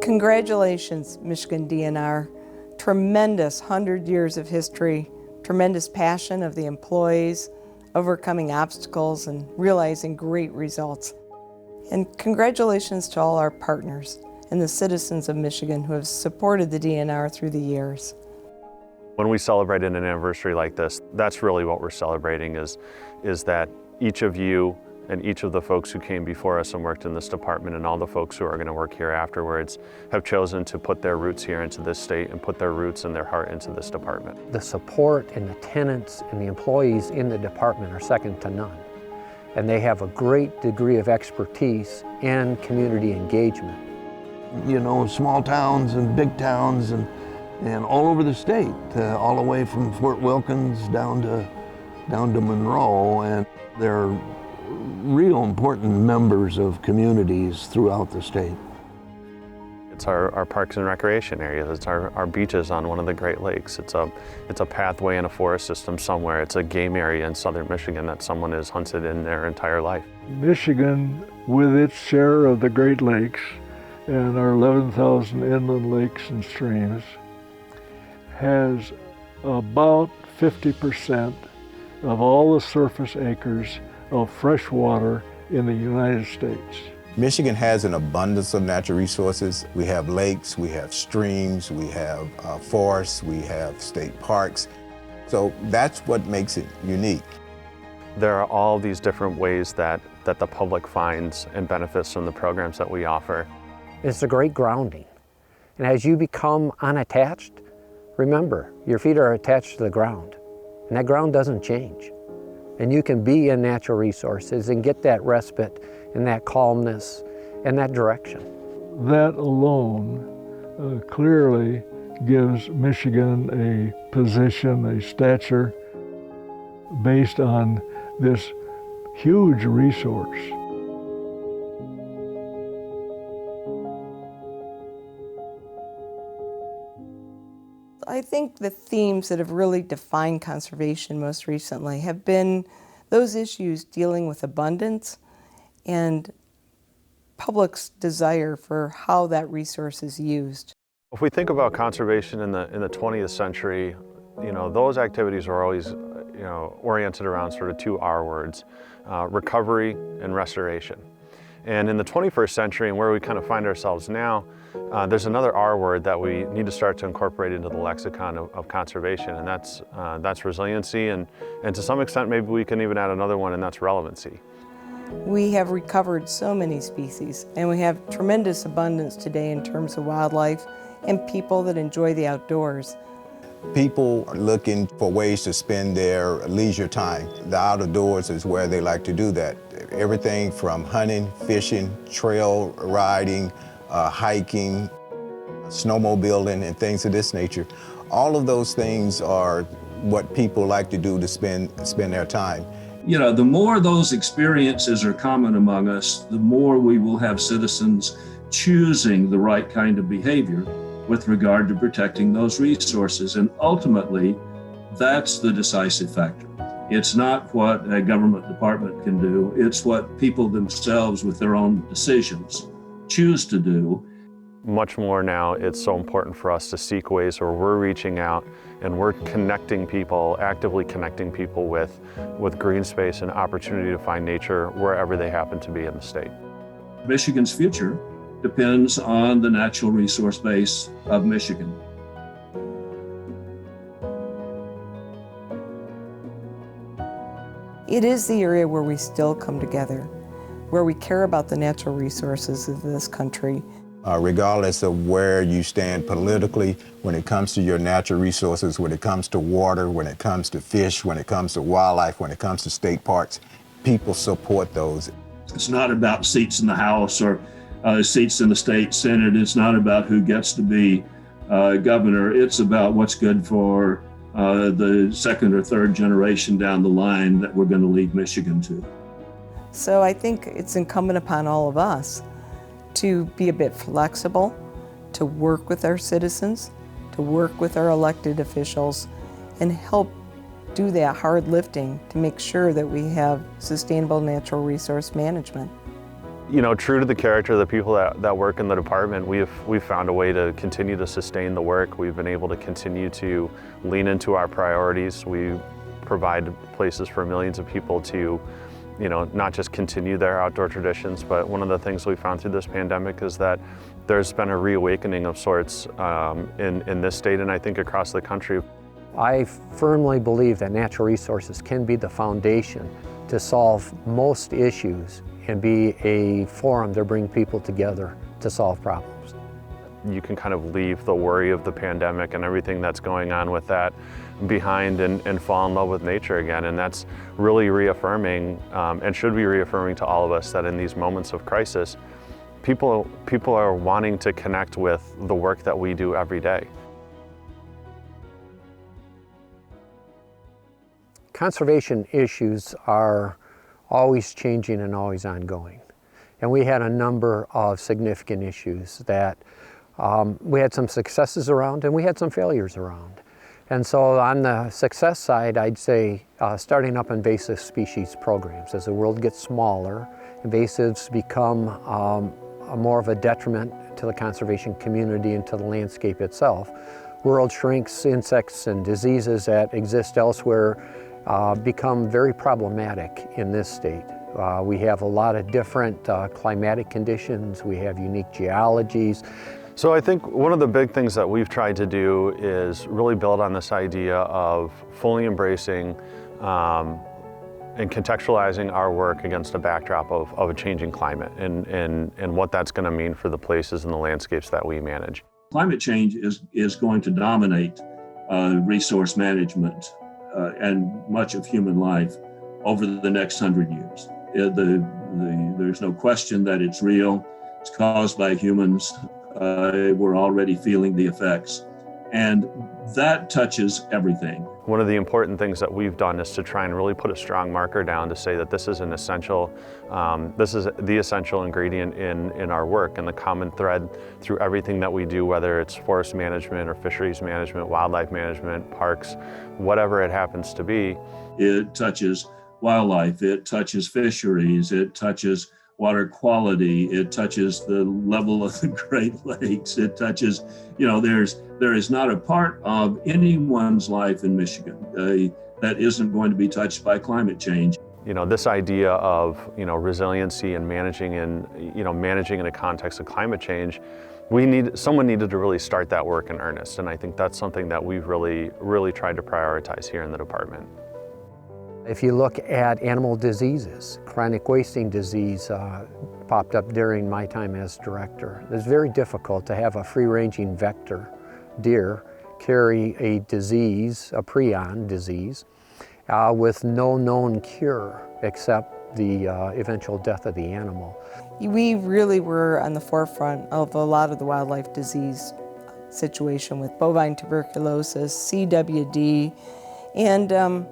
Congratulations, Michigan DNR. Tremendous 100 years of history, tremendous passion of the employees, overcoming obstacles and realizing great results. And congratulations to all our partners and the citizens of Michigan who have supported the DNR through the years. When we celebrate an anniversary like this, that's really what we're celebrating is that each of you and each of the folks who came before us and worked in this department and all the folks who are going to work here afterwards have chosen to put their roots here into this state and put their roots and their heart into this department. The support and the tenants and the employees in the department are second to none. And they have a great degree of expertise and community engagement. You know, small towns and big towns and all over the state, all the way from Fort Wilkins down to Monroe, and they're real important members of communities throughout the state. It's our parks and recreation areas. It's our beaches on one of the Great Lakes. It's a pathway in a forest system somewhere. It's a game area in southern Michigan that someone has hunted in their entire life. Michigan, with its share of the Great Lakes and our 11,000 inland lakes and streams, has about 50% of all the surface acres of fresh water in the United States. Michigan has an abundance of natural resources. We have lakes, we have streams, we have forests, we have state parks. So that's what makes it unique. There are all these different ways that the public finds and benefits from the programs that we offer. It's a great grounding. And as you become unattached, remember, your feet are attached to the ground, and that ground doesn't change. And you can be in natural resources and get that respite and that calmness and that direction. That alone clearly gives Michigan a position, a stature, based on this huge resource. I think the themes that have really defined conservation most recently have been those issues dealing with abundance and public's desire for how that resource is used. If we think about conservation in the 20th century, you know, those activities were always, you know, oriented around sort of two R words, recovery and restoration. And in the 21st century, and where we kind of find ourselves now, there's another R word that we need to start to incorporate into the lexicon of conservation, and that's resiliency, and to some extent maybe we can even add another one, and that's relevancy. We have recovered so many species, and we have tremendous abundance today in terms of wildlife and people that enjoy the outdoors. People are looking for ways to spend their leisure time. The outdoors is where they like to do that. Everything from hunting, fishing, trail riding, hiking, snowmobiling, and things of this nature. All of those things are what people like to do to spend their time. You know, the more those experiences are common among us, the more we will have citizens choosing the right kind of behavior with regard to protecting those resources. And ultimately, that's the decisive factor. It's not what a government department can do, it's what people themselves with their own decisions choose to do. Much more now, it's so important for us to seek ways where we're reaching out and we're connecting people, actively connecting people with green space and opportunity to find nature wherever they happen to be in the state. Michigan's future depends on the natural resource base of Michigan. It is the area where we still come together, where we care about the natural resources of this country. Regardless of where you stand politically, when it comes to your natural resources, when it comes to water, when it comes to fish, when it comes to wildlife, when it comes to state parks, people support those. It's not about seats in the House or seats in the state Senate. It's not about who gets to be governor. It's about what's good for the second or third generation down the line that we're going to lead Michigan to. So I think it's incumbent upon all of us to be a bit flexible, to work with our citizens, to work with our elected officials, and help do that hard lifting to make sure that we have sustainable natural resource management. You know, true to the character of the people that work in the department, we've found a way to continue to sustain the work. We've been able to continue to lean into our priorities. We provide places for millions of people to, you know, not just continue their outdoor traditions, but one of the things we found through this pandemic is that there's been a reawakening of sorts in this state and I think across the country. I firmly believe that natural resources can be the foundation to solve most issues and be a forum to bring people together to solve problems. You can kind of leave the worry of the pandemic and everything that's going on with that behind and fall in love with nature again. And that's really reaffirming and should be reaffirming to all of us that in these moments of crisis, people are wanting to connect with the work that we do every day. Conservation issues are always changing and always ongoing. And we had a number of significant issues that we had some successes around and we had some failures around. And so on the success side, I'd say starting up invasive species programs. As the world gets smaller, invasives become more of a detriment to the conservation community and to the landscape itself. World shrinks, insects and diseases that exist elsewhere become very problematic in this state. We have a lot of different climatic conditions, we have unique geologies. So I think one of the big things that we've tried to do is really build on this idea of fully embracing and contextualizing our work against a backdrop of a changing climate and what that's going to mean for the places and the landscapes that we manage. Climate change is going to dominate resource management and much of human life over the next 100 years. There's no question that it's real. It's caused by humans. We're already feeling the effects. And that touches everything. One of the important things that we've done is to try and really put a strong marker down to say that this is an essential, this is the essential ingredient in our work and the common thread through everything that we do, whether it's forest management or fisheries management, wildlife management, parks, whatever it happens to be. It touches wildlife, it touches fisheries, it touches water quality, it touches the level of the Great Lakes, it touches, you know, there is not a part of anyone's life in Michigan that isn't going to be touched by climate change. You know, this idea of, you know, resiliency and managing in a context of climate change, someone needed to really start that work in earnest. And I think that's something that we've really tried to prioritize here in the department. If you look at animal diseases, chronic wasting disease popped up during my time as director. It's very difficult to have a free-ranging vector, deer, carry a disease, a prion disease, with no known cure except the eventual death of the animal. We really were on the forefront of a lot of the wildlife disease situation with bovine tuberculosis, CWD, and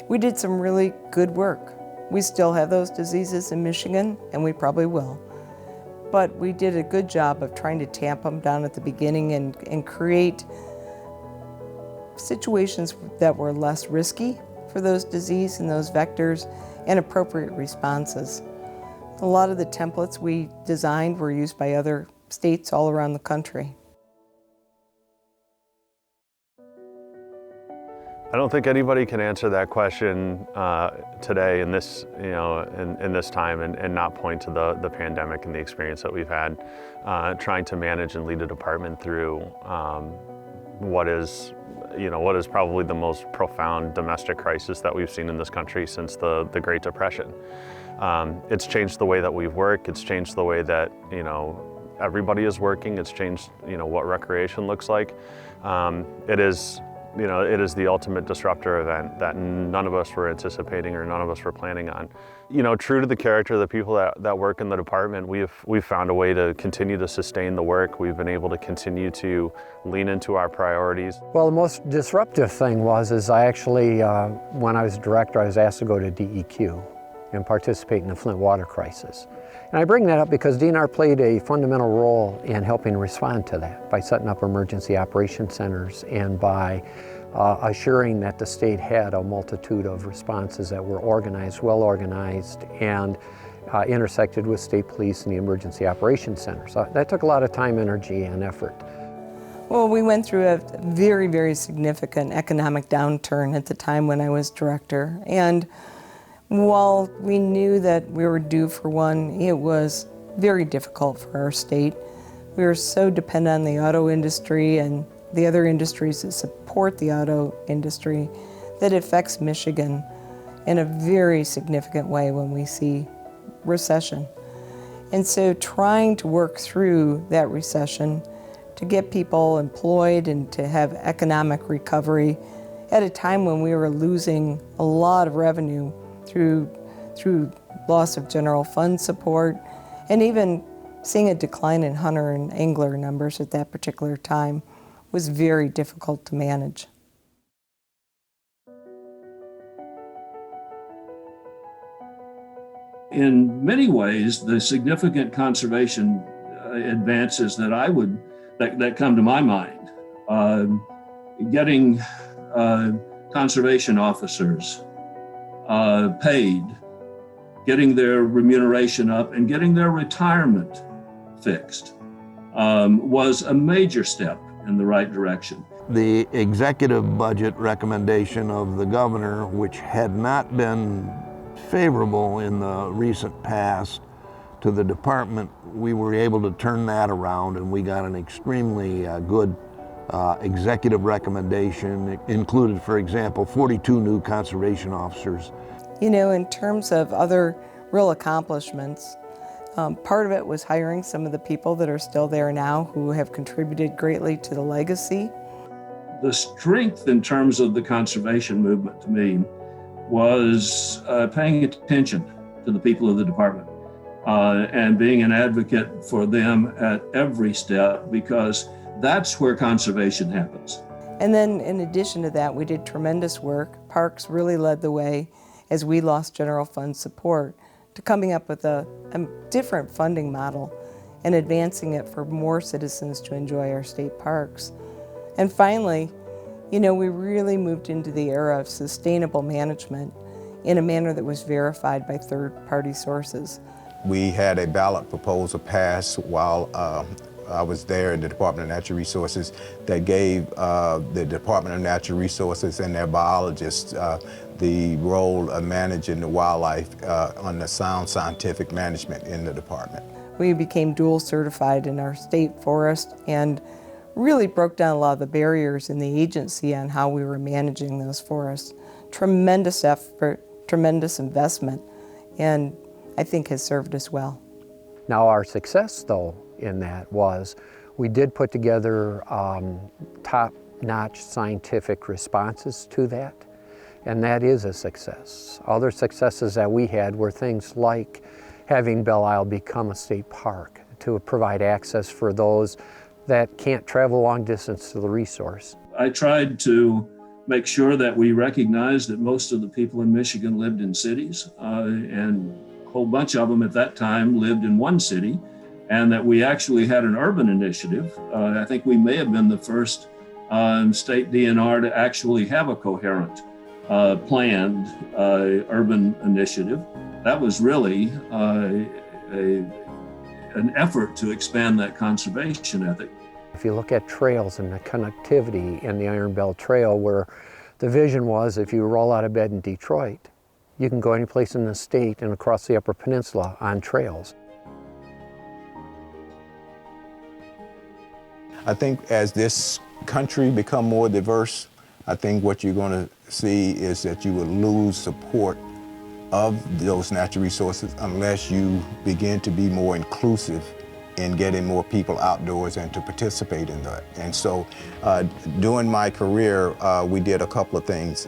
we did some really good work. We still have those diseases in Michigan, and we probably will. But we did a good job of trying to tamp them down at the beginning and create situations that were less risky for those disease and those vectors and appropriate responses. A lot of the templates we designed were used by other states all around the country. I don't think anybody can answer that question today in this, in this time and not point to the pandemic and the experience that we've had trying to manage and lead a department through what is probably the most profound domestic crisis that we've seen in this country since the Great Depression. It's changed the way that we work. It's changed the way that everybody is working. It's changed what recreation looks like. It is the ultimate disruptor event that none of us were anticipating or none of us were planning on. True to the character of the people that work in the department, we've found a way to continue to sustain the work. We've been able to continue to lean into our priorities. Well, the most disruptive thing was I actually, when I was director, I was asked to go to DEQ and participate in the Flint water crisis. And I bring that up because DNR played a fundamental role in helping respond to that by setting up emergency operation centers and by assuring that the state had a multitude of responses that were organized, well organized, and intersected with state police and the emergency operations center. So that took a lot of time, energy, and effort. Well, we went through a very, very significant economic downturn at the time when I was director. And while we knew that we were due for one, it was very difficult for our state. We were so dependent on the auto industry and the other industries that support the auto industry that it affects Michigan in a very significant way when we see recession. And so trying to work through that recession to get people employed and to have economic recovery at a time when we were losing a lot of revenue through loss of general fund support and even seeing a decline in hunter and angler numbers at that particular time was very difficult to manage. In many ways, the significant conservation advances that come to my mind, getting conservation officers paid, getting their remuneration up, and getting their retirement fixed was a major step in the right direction. The executive budget recommendation of the governor, which had not been favorable in the recent past to the department, we were able to turn that around, and we got an extremely good executive recommendation. It included, for example, 42 new conservation officers. You know, in terms of other real accomplishments, part of it was hiring some of the people that are still there now who have contributed greatly to the legacy. The strength in terms of the conservation movement to me was paying attention to the people of the department and being an advocate for them at every step, because that's where conservation happens. And then in addition to that, we did tremendous work. Parks really led the way as we lost general fund support to coming up with a different funding model and advancing it for more citizens to enjoy our state parks. And finally, you know, we really moved into the era of sustainable management in a manner that was verified by third-party sources. We had a ballot proposal passed while I was there in the Department of Natural Resources that gave the Department of Natural Resources and their biologists the role of managing the wildlife on the sound scientific management in the department. We became dual certified in our state forest and really broke down a lot of the barriers in the agency on how we were managing those forests. Tremendous effort, tremendous investment, and I think has served us well. Now our success, though, in that was we did put together top-notch scientific responses to that, and that is a success. Other successes that we had were things like having Belle Isle become a state park to provide access for those that can't travel long distance to the resource. I tried to make sure that we recognized that most of the people in Michigan lived in cities, and a whole bunch of them at that time lived in one city, and that we actually had an urban initiative. I think we may have been the first state DNR to actually have a coherent, planned urban initiative. That was really an effort to expand that conservation ethic. If you look at trails and the connectivity in the Iron Belt Trail, where the vision was if you roll out of bed in Detroit, you can go any place in the state and across the Upper Peninsula on trails. I think as this country become more diverse, I think what you're going to see is that you will lose support of those natural resources unless you begin to be more inclusive in getting more people outdoors and to participate in that. And so during my career, we did a couple of things.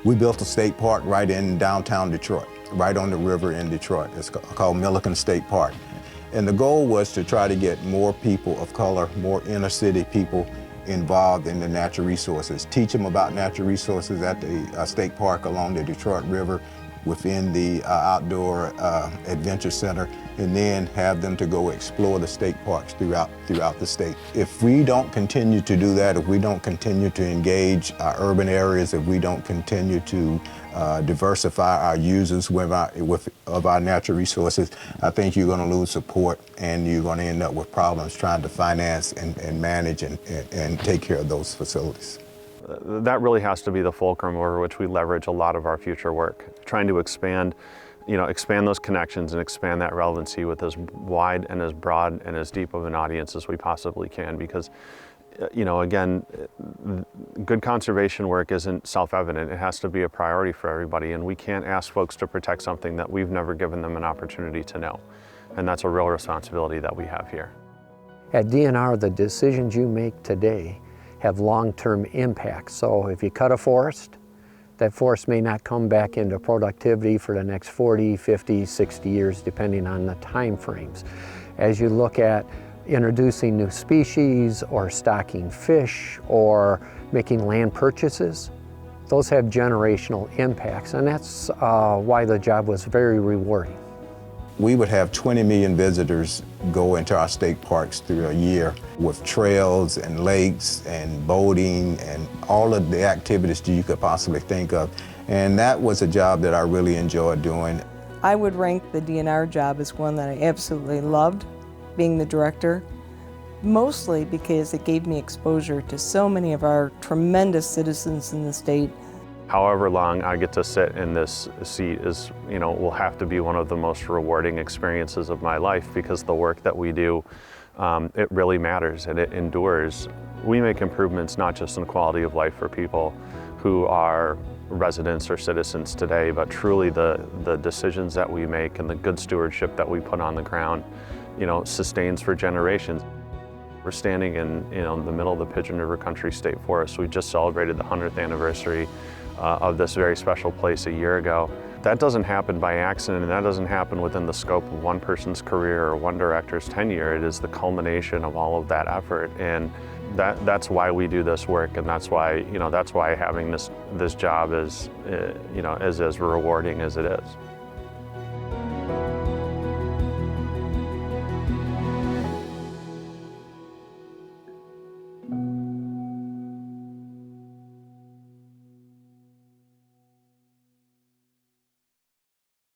We built a state park right in downtown Detroit, right on the river in Detroit. It's called Milliken State Park. And the goal was to try to get more people of color, more inner city people involved in the natural resources, teach them about natural resources at the state park along the Detroit River, within the outdoor adventure center, and then have them to go explore the state parks throughout the state. If we don't continue to do that, if we don't continue to engage our urban areas, if we don't continue to diversify our users of our natural resources, I think you're going to lose support and you're going to end up with problems trying to finance and manage and take care of those facilities. That really has to be the fulcrum over which we leverage a lot of our future work, trying to expand those connections and expand that relevancy with as wide and as broad and as deep of an audience as we possibly can, because again, good conservation work isn't self-evident. It has to be a priority for everybody, and we can't ask folks to protect something that we've never given them an opportunity to know. And that's a real responsibility that we have here. At DNR, the decisions you make today have long-term impacts. So if you cut a forest, that forest may not come back into productivity for the next 40, 50, 60 years, depending on the time frames. As you look at introducing new species or stocking fish or making land purchases, those have generational impacts, and that's why the job was very rewarding. We would have 20 million visitors go into our state parks through a year with trails and lakes and boating and all of the activities that you could possibly think of. And that was a job that I really enjoyed doing. I would rank the DNR job as one that I absolutely loved, being the director, mostly because it gave me exposure to so many of our tremendous citizens in the state. However long I get to sit in this seat will have to be one of the most rewarding experiences of my life, because the work that we do, it really matters and it endures. We make improvements not just in quality of life for people who are residents or citizens today, but truly the decisions that we make and the good stewardship that we put on the ground, sustains for generations. We're standing in the middle of the Pigeon River Country State Forest. We just celebrated the 100th anniversary of this very special place a year ago. That doesn't happen by accident, and that doesn't happen within the scope of one person's career or one director's tenure. It is the culmination of all of that effort, and that's why we do this work, and that's why having this job is as rewarding as it is.